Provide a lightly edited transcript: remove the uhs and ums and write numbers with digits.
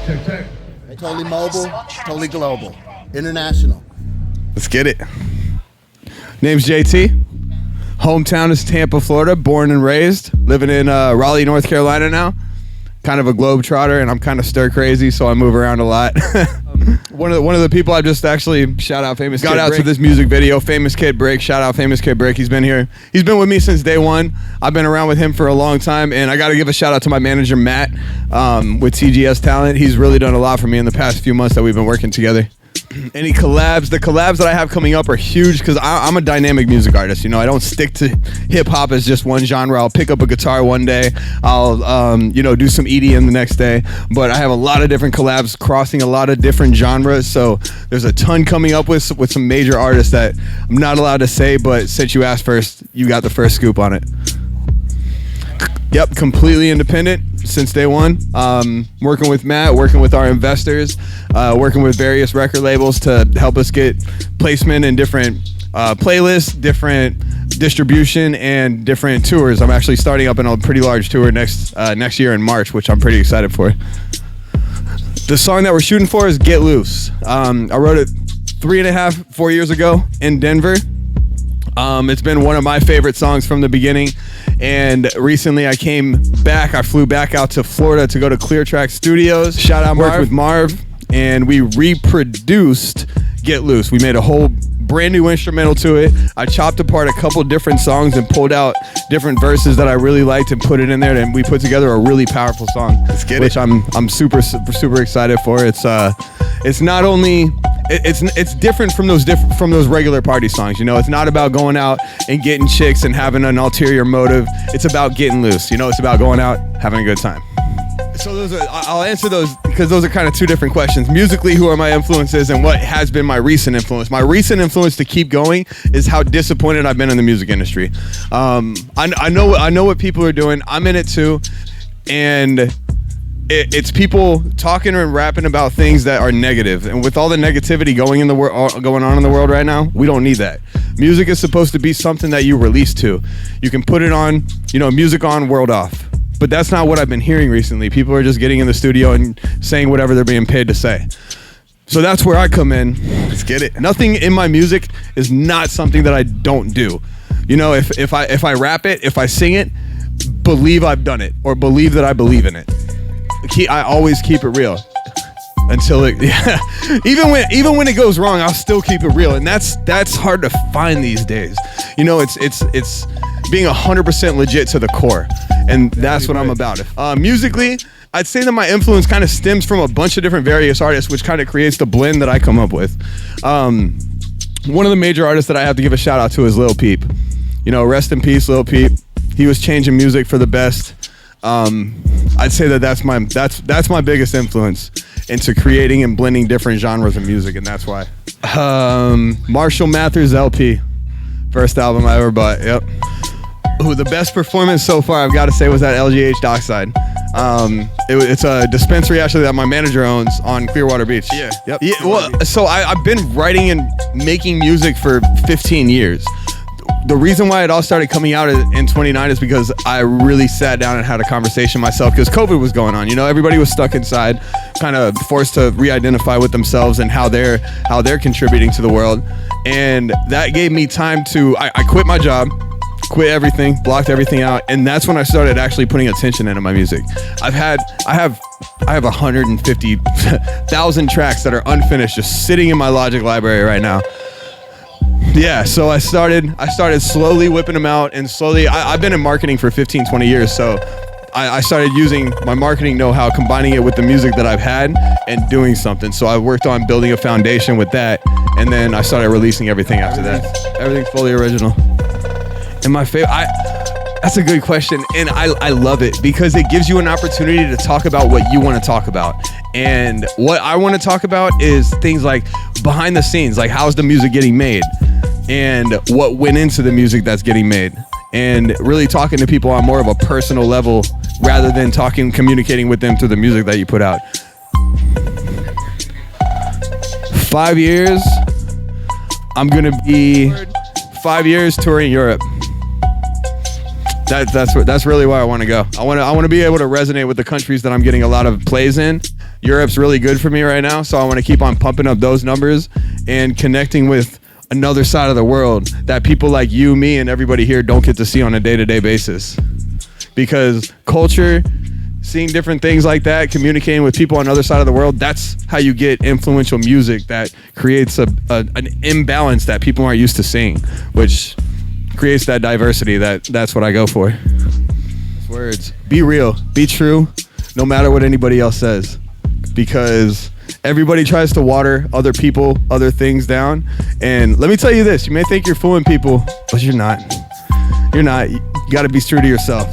Check. Totally mobile, totally global, international. Let's get it. Name's JT. Hometown is Tampa, Florida. Born and raised. Living in Raleigh, North Carolina now. Kind of a globetrotter, and I'm kind of stir crazy, so I move around a lot. One of the people I just actually shout out Famous Kid Break. Got out to this music video, Famous Kid Break. Shout out Famous Kid Break. He's been here. He's been with me since day one. I've been around with him for a long time, and I got to give a shout out to my manager Matt with TGS Talent. He's really done a lot for me in the past few months that we've been working together. Any collabs? The collabs that I have coming up are huge because I'm a dynamic music artist. You know, I don't stick to hip hop as just one genre. I'll pick up a guitar one day. I'll do some EDM the next day. But I have a lot of different collabs crossing a lot of different genres. So there's a ton coming up with some major artists that I'm not allowed to say. But since you asked first, you got the first scoop on it. Yep, completely independent since day one. Working with Matt, working with our investors, working with various record labels to help us get placement in different playlists, different distribution, and different tours. I'm actually starting up in a pretty large tour next year in March, which I'm pretty excited for. The song that we're shooting for is Get Loose. I wrote it 4 years ago in Denver. It's been one of my favorite songs from the beginning, and recently I flew back out to Florida to go to Clear Track Studios. Shout out Marv. Worked with Marv, and we reproduced Get Loose. We made a whole brand new instrumental to it. I chopped apart a couple different songs and pulled out different verses that I really liked and put it in there, and we put together a really powerful song. Let's get it. I'm super excited for. It's not only it's different from those regular party songs. You know, it's not about going out and getting chicks and having an ulterior motive. It's about getting loose. You know, it's about going out, having a good time. So I'll answer those because those are kind of two different questions. Musically, who are my influences and what has been my recent influence? My recent influence to keep going is how disappointed I've been in the music industry. I know what people are doing. I'm in it too, and it's people talking and rapping about things that are negative. And with all the negativity going on in the world right now, we don't need that. Music is supposed to be something that you release to. You can put it on, music on, world off. But that's not what I've been hearing recently. People are just getting in the studio and saying whatever they're being paid to say. So that's where I come in. Let's get it. Nothing in my music is not something that I don't do. You know, if I rap it, if I sing it, believe I've done it or believe that I believe in it. I always keep it real until even when it goes wrong, I'll still keep it real, and that's hard to find these days. You know, it's being 100% legit to the core, and that's what I'm about. Musically, I'd say that my influence kind of stems from a bunch of different various artists, which kind of creates the blend that I come up with. One of the major artists that I have to give a shout out to is Lil Peep. You know, rest in peace, Lil Peep. He was changing music for the best. I'd say that's my biggest influence into creating and blending different genres of music, and that's why. Marshall Mathers LP, first album I ever bought. Yep. Ooh, the best performance so far I've got to say was at LGH Dockside. It's a dispensary actually that my manager owns on Clearwater Beach. Yeah. Yep. Yeah. Well, so I've been writing and making music for 15 years. The reason why it all started coming out in 29 is because I really sat down and had a conversation myself because COVID was going on. You know, everybody was stuck inside, kind of forced to re-identify with themselves and how they're contributing to the world. And that gave me time to, I quit my job, quit everything, blocked everything out, and that's when I started actually putting attention into my music. I have 150,000 tracks that are unfinished just sitting in my Logic library right now. Yeah, so I started slowly whipping them out, and slowly, I've been in marketing for 15, 20 years, so I started using my marketing know-how, combining it with the music that I've had, and doing something. So I worked on building a foundation with that, and then I started releasing everything after that. Everything's fully original. And my favorite, that's a good question, and I love it because it gives you an opportunity to talk about what you want to talk about. And what I want to talk about is things like behind the scenes, like how's the music getting made, and what went into the music that's getting made, and really talking to people on more of a personal level rather than communicating with them through the music that you put out. 5 years, I'm gonna be 5 years touring Europe. That's really where I want to go. I want to be able to resonate with the countries that I'm getting a lot of plays in. Europe's really good for me right now, so I want to keep on pumping up those numbers and connecting with another side of the world that people like you, me, and everybody here don't get to see on a day-to-day basis. Because culture, seeing different things like that, communicating with people on the other side of the world, that's how you get influential music that creates an imbalance that people aren't used to seeing, which creates that diversity. That's what I go for. Words. Be real. Be true, no matter what anybody else says. Because everybody tries to water other people, other things down. And let me tell you this, you may think you're fooling people, but you're not. You're not. You got to be true to yourself.